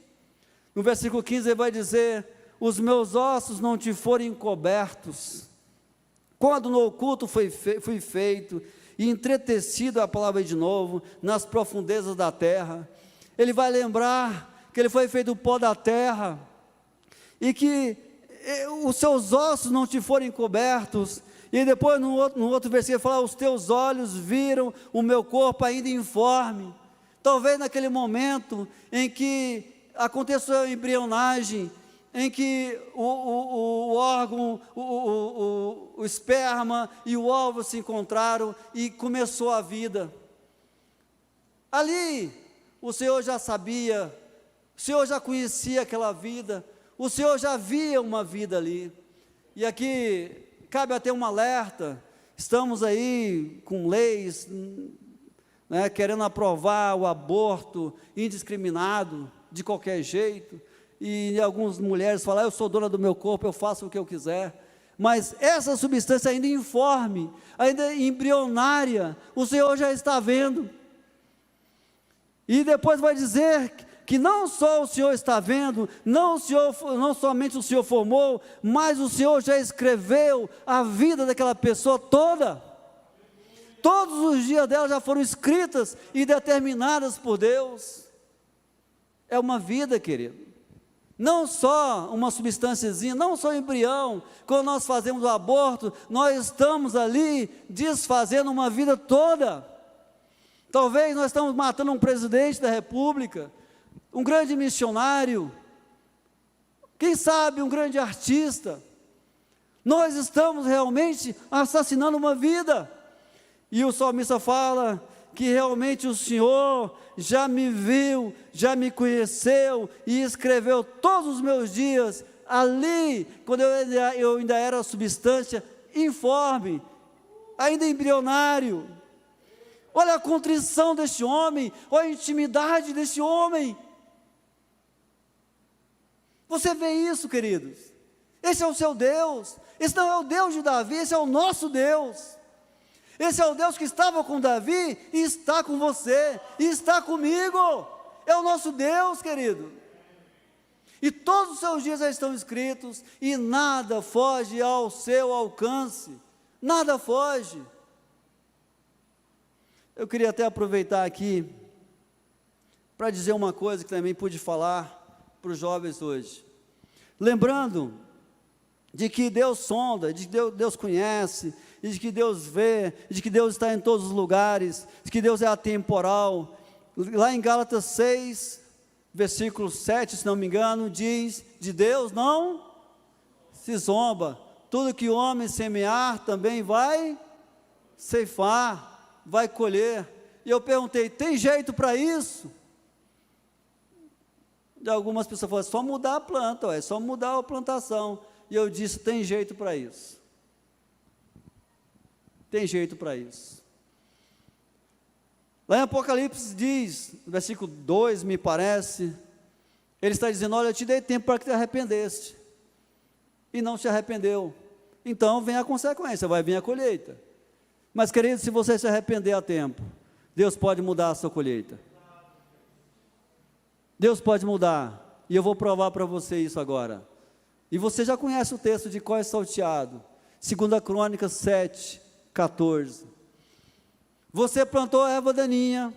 No versículo 15 ele vai dizer, os meus ossos não te forem encobertos, quando no oculto fui feito, e entretecido, a palavra de novo, nas profundezas da terra. Ele vai lembrar que ele foi feito do pó da terra, e que os seus ossos não te forem cobertos, e depois no outro versículo ele fala, os teus olhos viram o meu corpo ainda informe. Talvez naquele momento em que aconteceu a embrionagem, em que o órgão, o esperma e o óvulo se encontraram e começou a vida. Ali, o Senhor já sabia, o Senhor já conhecia aquela vida, o Senhor já via uma vida ali. E aqui cabe até um alerta, estamos aí com leis, né, querendo aprovar o aborto indiscriminado, de qualquer jeito, e algumas mulheres falam, eu sou dona do meu corpo, eu faço o que eu quiser, mas essa substância ainda informe, ainda embrionária, o Senhor já está vendo, e depois vai dizer que não só o Senhor está vendo, não somente o Senhor formou, mas o Senhor já escreveu a vida daquela pessoa toda, todos os dias dela já foram escritas e determinadas por Deus. É uma vida, querido, não só uma substânciazinha, não só um embrião. Quando nós fazemos o aborto, nós estamos ali desfazendo uma vida toda. Talvez nós estamos matando um presidente da república, um grande missionário, quem sabe um grande artista. Nós estamos realmente assassinando uma vida, e o salmista fala que realmente o Senhor já me viu, já me conheceu, e escreveu todos os meus dias, ali, quando eu ainda era substância informe, ainda embrionário. Olha a contrição deste homem, olha a intimidade deste homem. Você vê isso, queridos? Esse é o seu Deus, esse não é o Deus de Davi, esse é o nosso Deus. Esse é o Deus que estava com Davi, e está com você, e está comigo. É o nosso Deus, querido. E todos os seus dias já estão escritos, e nada foge ao seu alcance, nada foge. Eu queria até aproveitar aqui, para dizer uma coisa que também pude falar para os jovens hoje. Lembrando de que Deus sonda, de que Deus conhece, e de que Deus vê, de que Deus está em todos os lugares, de que Deus é atemporal. Lá em Gálatas 6, versículo 7, se não me engano, diz, de Deus não se zomba, tudo que o homem semear também vai ceifar, vai colher. E eu perguntei, tem jeito para isso? E algumas pessoas falaram, é só mudar a planta, é só mudar a plantação. E eu disse, tem jeito para isso. Tem jeito para isso. Lá em Apocalipse diz, no versículo 2, me parece, ele está dizendo, olha, eu te dei tempo para que te arrependeste, e não se arrependeu, então vem a consequência, vai vir a colheita. Mas querido, se você se arrepender a tempo, Deus pode mudar a sua colheita. Deus pode mudar, e eu vou provar para você isso agora. E você já conhece o texto de Có e Salteado, 2 Crônicas 7, 14. Você plantou a erva daninha,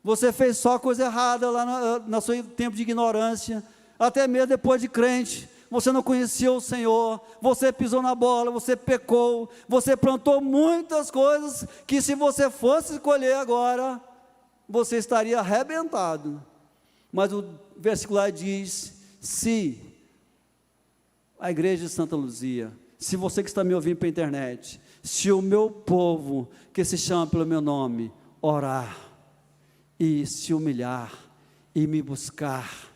você fez só coisa errada lá no seu tempo de ignorância, até mesmo depois de crente, você não conhecia o Senhor, você pisou na bola, você pecou, você plantou muitas coisas que se você fosse colher agora, você estaria arrebentado. Mas o versículo lá diz: se a igreja de Santa Luzia, se você que está me ouvindo pela internet, se o meu povo, que se chama pelo meu nome, orar, e se humilhar, e me buscar,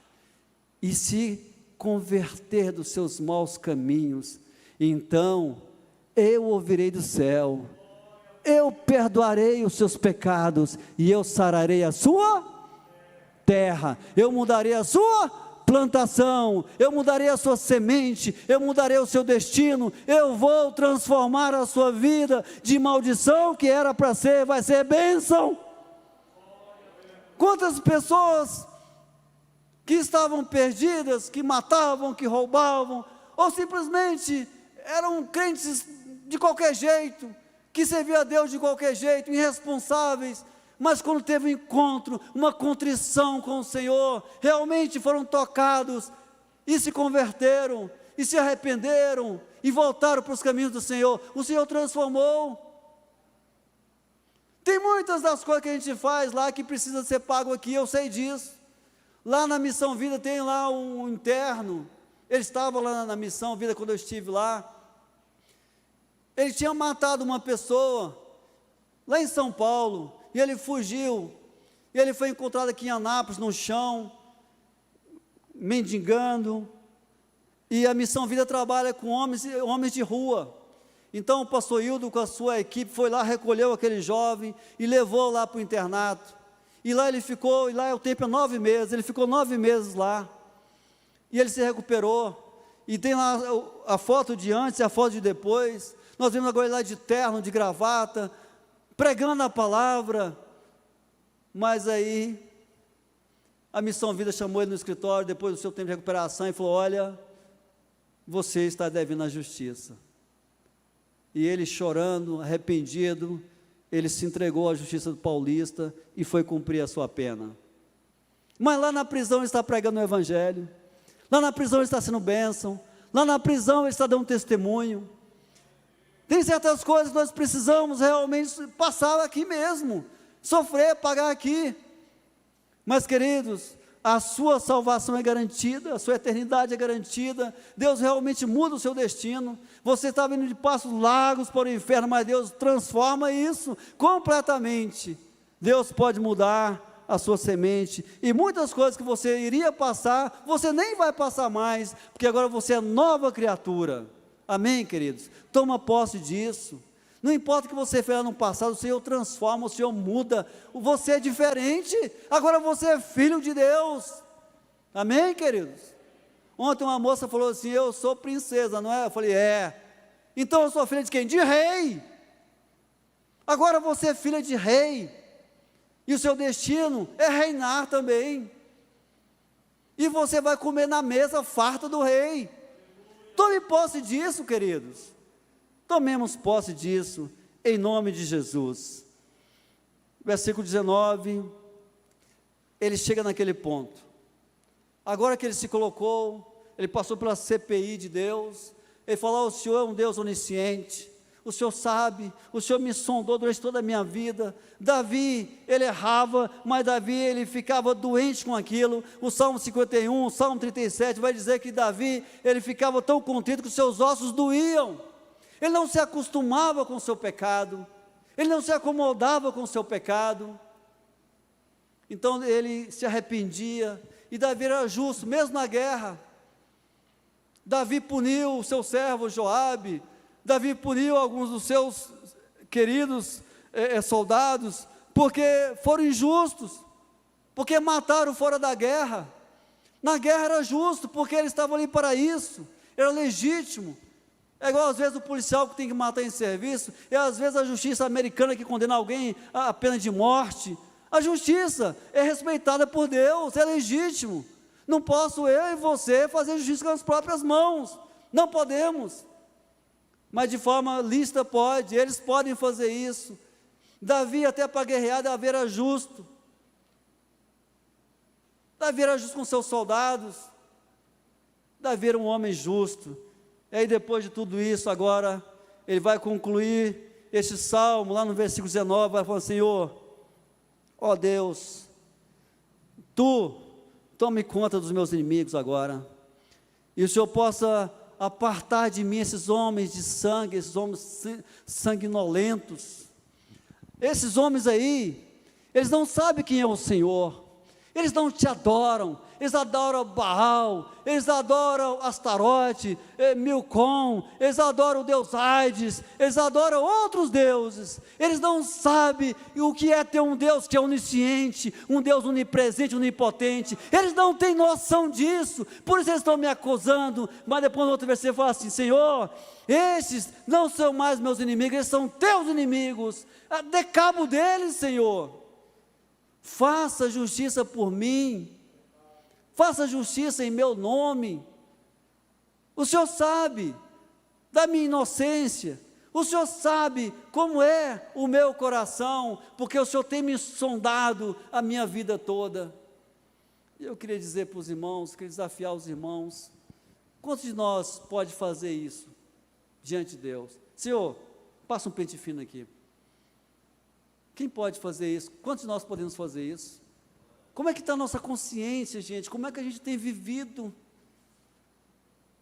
e se converter dos seus maus caminhos, então eu ouvirei do céu, eu perdoarei os seus pecados, e eu sararei a sua terra, eu mudarei a sua plantação, eu mudarei a sua semente, eu mudarei o seu destino, eu vou transformar a sua vida de maldição que era para ser, vai ser bênção. Quantas pessoas que estavam perdidas, que matavam, que roubavam, ou simplesmente eram crentes de qualquer jeito, que serviam a Deus de qualquer jeito, irresponsáveis, mas quando teve um encontro, uma contrição com o Senhor, realmente foram tocados, e se converteram, e se arrependeram, e voltaram para os caminhos do Senhor, o Senhor transformou. Tem muitas das coisas que a gente faz lá, que precisa ser pago aqui, eu sei disso. Lá na Missão Vida tem lá um interno, ele estava lá na Missão Vida quando eu estive lá, ele tinha matado uma pessoa, lá em São Paulo, e ele fugiu, e ele foi encontrado aqui em Anápolis, no chão, mendigando, e a Missão Vida trabalha com homens de rua. Então o pastor Hildo com a sua equipe foi lá, recolheu aquele jovem, e levou lá para o internato, e lá ele ficou, e lá o tempo é 9 meses, ele ficou 9 meses lá, e ele se recuperou, e tem lá a foto de antes e a foto de depois. Nós vemos agora ele lá de terno, de gravata, pregando a palavra, mas aí a Missão Vida chamou ele no escritório, depois do seu tempo de recuperação, e falou: olha, você está devendo à justiça. E ele chorando, arrependido, ele se entregou à justiça do paulista, e foi cumprir a sua pena. Mas lá na prisão ele está pregando o evangelho, lá na prisão ele está sendo bênção, lá na prisão ele está dando testemunho. Tem certas coisas que nós precisamos realmente passar aqui mesmo, sofrer, pagar aqui. Mas, queridos, a sua salvação é garantida, a sua eternidade é garantida, Deus realmente muda o seu destino. Você está vindo de passos largos para o inferno, mas Deus transforma isso completamente. Deus pode mudar a sua semente, e muitas coisas que você iria passar, você nem vai passar mais, porque agora você é nova criatura. Amém, queridos? Toma posse disso. Não importa o que você fez no passado, o Senhor transforma, o Senhor muda, você é diferente, agora você é filho de Deus. Amém, queridos? Ontem uma moça falou assim: eu sou princesa, não é? Eu falei: é. Então eu sou filha de quem? De rei. Agora você é filha de rei, e o seu destino é reinar também, e você vai comer na mesa farta do rei. Tome posse disso, queridos. Tomemos posse disso, em nome de Jesus. Versículo 19, ele chega naquele ponto. Agora que ele se colocou, ele passou pela CPI de Deus, ele falou: o Senhor é um Deus onisciente, o Senhor sabe, o Senhor me sondou durante toda a minha vida. Davi, ele errava, mas Davi, ele ficava doente com aquilo. O Salmo 51, o Salmo 37 vai dizer que Davi, ele ficava tão contrito que os seus ossos doíam. Ele não se acostumava com o seu pecado, ele não se acomodava com o seu pecado. Então ele se arrependia, e Davi era justo, mesmo na guerra. Davi puniu o seu servo Joabe, Davi puniu alguns dos seus queridos soldados, porque foram injustos, porque mataram fora da guerra. Na guerra era justo, porque eles estavam ali para isso, era legítimo. É igual às vezes o policial que tem que matar em serviço, e às vezes a justiça americana que condena alguém à pena de morte. A justiça é respeitada por Deus, é legítimo. Não posso eu e você fazer justiça com as próprias mãos, não podemos. Mas de forma lícita pode, eles podem fazer isso. Davi, até para guerrear, Davi era justo. Davi era justo com seus soldados. Davi era um homem justo. E aí, depois de tudo isso, agora ele vai concluir este salmo, lá no versículo 19, vai falar: Senhor, Ó Deus, Tu tome conta dos meus inimigos agora, e o Senhor possa apartar de mim esses homens de sangue, esses homens sanguinolentos, esses homens aí, eles não sabem quem é o Senhor, eles não te adoram, eles adoram Baal, eles adoram Astarote, Milcom, eles adoram o Deus Aides, eles adoram outros deuses, eles não sabem o que é ter um Deus que é onisciente, um Deus onipresente, onipotente, eles não têm noção disso, por isso eles estão me acusando, mas depois no outro versículo fala assim: Senhor, esses não são mais meus inimigos, eles são teus inimigos, dê cabo deles, Senhor, faça justiça por mim, faça justiça em meu nome. O Senhor sabe da minha inocência, o Senhor sabe como é o meu coração, porque o Senhor tem me sondado a minha vida toda. Eu queria dizer para os irmãos, queria desafiar os irmãos, quantos de nós pode fazer isso diante de Deus? Senhor, passa um pente fino aqui. Quem pode fazer isso? Quantos de nós podemos fazer isso? Como é que está a nossa consciência, gente? Como é que a gente tem vivido?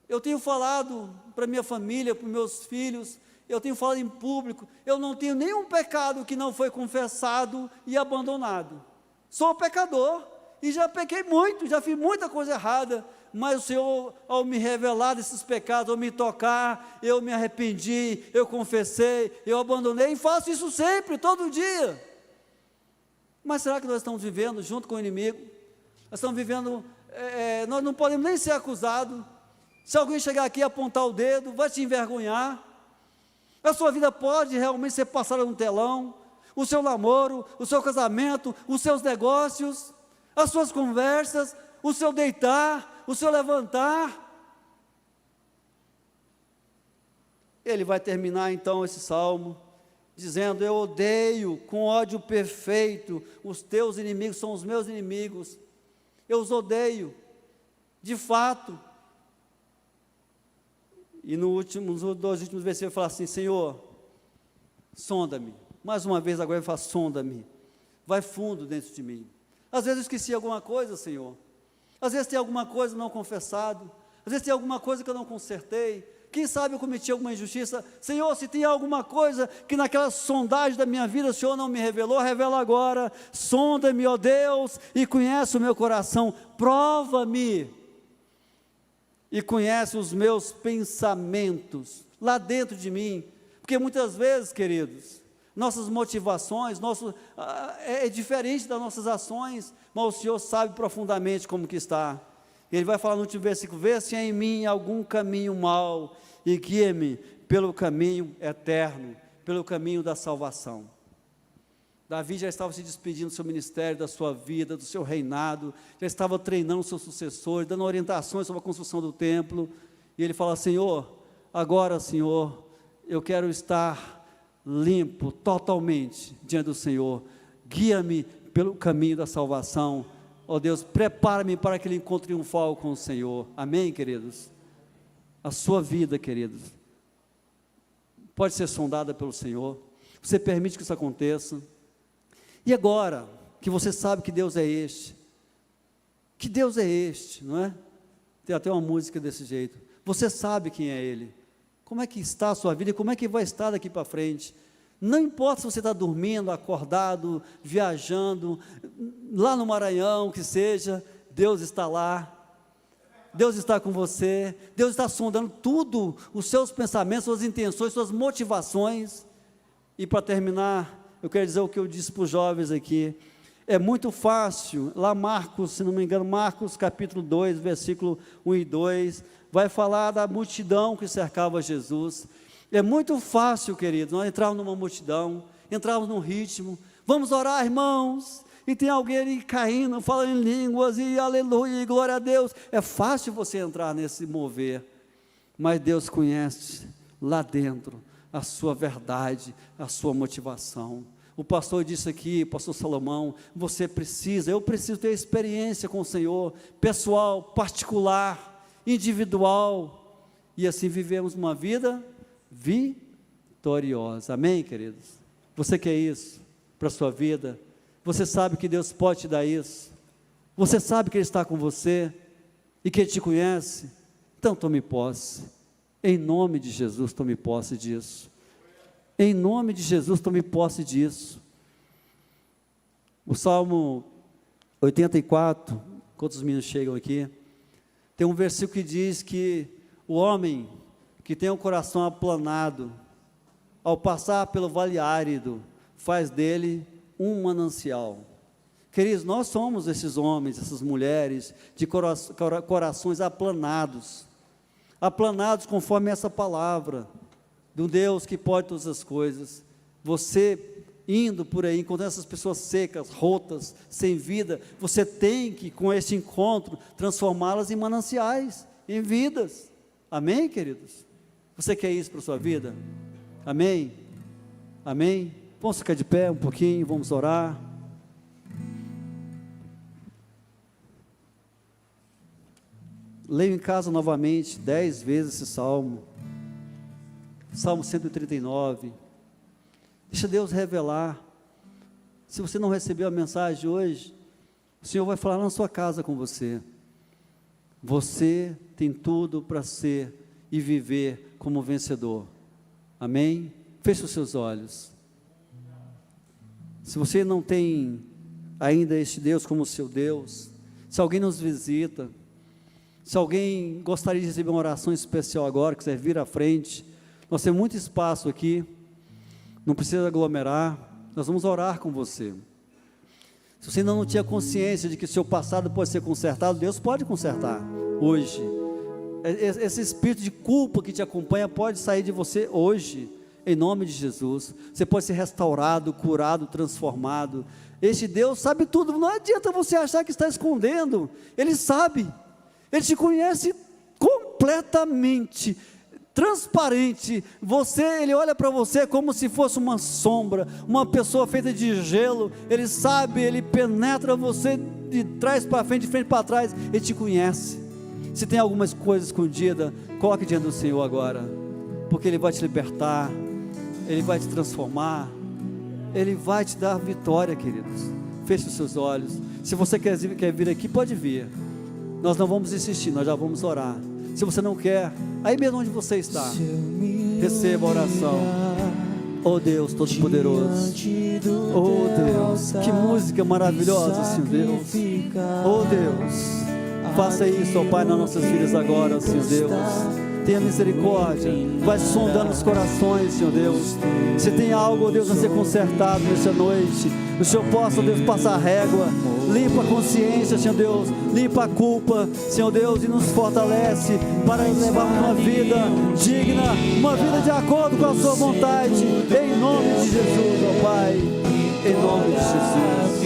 Eu tenho falado para minha família, para meus filhos, eu tenho falado em público, eu não tenho nenhum pecado que não foi confessado e abandonado. Sou pecador, e já pequei muito, já fiz muita coisa errada, mas o Senhor, ao me revelar desses pecados, ao me tocar, eu me arrependi, eu confessei, eu abandonei, e faço isso sempre, todo dia. Mas será que nós estamos vivendo junto com o inimigo? Nós estamos vivendo, nós não podemos nem ser acusados. Se alguém chegar aqui e apontar o dedo, vai te envergonhar. A sua vida pode realmente ser passada no telão, o seu namoro, o seu casamento, os seus negócios, as suas conversas, o seu deitar, o seu levantar. Ele vai terminar então esse salmo dizendo: eu odeio com ódio perfeito, os teus inimigos são os meus inimigos, eu os odeio, de fato. E nos dois últimos versículos ele fala assim: Senhor, sonda-me, mais uma vez agora ele fala: sonda-me, vai fundo dentro de mim. Às vezes eu esqueci alguma coisa, Senhor, às vezes tem alguma coisa não confessado, às vezes tem alguma coisa que eu não consertei, quem sabe eu cometi alguma injustiça. Senhor, se tem alguma coisa que naquela sondagem da minha vida o Senhor não me revelou, revela agora. Sonda-me, ó Deus, e conhece o meu coração, prova-me e conhece os meus pensamentos lá dentro de mim, porque muitas vezes, queridos, nossas motivações, é diferente das nossas ações, mas o Senhor sabe profundamente como que está. Ele vai falar no último versículo: vê se há em mim algum caminho mau e guia-me pelo caminho eterno, pelo caminho da salvação. Davi já estava se despedindo do seu ministério, da sua vida, do seu reinado, já estava treinando seus sucessores, dando orientações sobre a construção do templo, e ele fala: Senhor, agora, Senhor, eu quero estar limpo, totalmente, diante do Senhor, guia-me pelo caminho da salvação. Ó Deus, prepara-me para aquele encontro triunfal com o Senhor. Amém, queridos? A sua vida, queridos, pode ser sondada pelo Senhor. Você permite que isso aconteça. E agora que você sabe que Deus é este, não é? Tem até uma música desse jeito. Você sabe quem é Ele. Como é que está a sua vida e como é que vai estar daqui para frente? Não importa se você está dormindo, acordado, viajando, lá no Maranhão, que seja, Deus está lá, Deus está com você, Deus está sondando tudo, os seus pensamentos, suas intenções, suas motivações. E para terminar, eu quero dizer o que eu disse para os jovens aqui: é muito fácil, lá Marcos, se não me engano, Marcos capítulo 2, versículo 1 e 2, vai falar da multidão que cercava Jesus. É muito fácil, queridos, nós entrarmos numa multidão, entrarmos num ritmo, vamos orar, irmãos, e tem alguém ali caindo, falando em línguas, e aleluia, e glória a Deus. É fácil você entrar nesse mover, mas Deus conhece lá dentro a sua verdade, a sua motivação. O pastor disse aqui, pastor Salomão, eu preciso ter experiência com o Senhor, pessoal, particular, individual, e assim vivemos uma vida vitoriosa. Amém, queridos? Você quer isso para a sua vida? Você sabe que Deus pode te dar isso. Você sabe que Ele está com você e que Ele te conhece. Então tome posse. Em nome de Jesus, tome posse disso. Em nome de Jesus, tome posse disso. O Salmo 84, quantos meninos chegam aqui? Tem um versículo que diz que o homem que tem o coração aplanado, ao passar pelo vale árido, faz dele um manancial. Queridos, nós somos esses homens, essas mulheres, de corações aplanados, aplanados conforme essa palavra, de um Deus que pode todas as coisas. Você indo por aí, encontrando essas pessoas secas, rotas, sem vida, você tem que, com este encontro, transformá-las em mananciais, em vidas. Amém, queridos? Você quer isso para a sua vida? Amém? Amém? Vamos ficar de pé um pouquinho, vamos orar. Leio em casa novamente 10 vezes esse salmo. Salmo 139. Deixa Deus revelar. Se você não recebeu a mensagem de hoje, o Senhor vai falar na sua casa com você. Você tem tudo para ser e viver como vencedor. Amém? Feche os seus olhos. Se você não tem ainda este Deus como seu Deus, se alguém nos visita, se alguém gostaria de receber uma oração especial agora, quiser vir à frente, nós temos muito espaço aqui, não precisa aglomerar, nós vamos orar com você. Se você ainda não tinha consciência de que o seu passado pode ser consertado, Deus pode consertar hoje. Esse espírito de culpa que te acompanha pode sair de você hoje, em nome de Jesus. Você pode ser restaurado, curado, transformado. Este Deus sabe tudo, não adianta você achar que está escondendo, Ele sabe, Ele te conhece completamente, transparente. Ele olha para você como se fosse uma sombra, uma pessoa feita de gelo. Ele sabe, Ele penetra você de trás para frente, de frente para trás. Ele te conhece. Se tem algumas coisas escondidas, coloque diante do Senhor agora, porque Ele vai te libertar, Ele vai te transformar, Ele vai te dar vitória, queridos. Feche os seus olhos. Se você quer vir aqui, pode vir. Nós não vamos insistir, nós já vamos orar. Se você não quer, aí mesmo onde você está, receba a oração. Oh Deus Todo-Poderoso, oh Deus, que música maravilhosa, Senhor Deus. Oh Deus, faça isso, ó Pai, nas nossas vidas agora, Senhor Deus. Tenha misericórdia, vai sondando os corações, Senhor Deus. Se tem algo, ó Deus, a ser consertado nesta noite, o Senhor possa, ó Deus, passar régua, limpa a consciência, Senhor Deus, limpa a culpa, Senhor Deus, e nos fortalece para levarmos uma vida digna, uma vida de acordo com a sua vontade, em nome de Jesus, ó Pai, em nome de Jesus.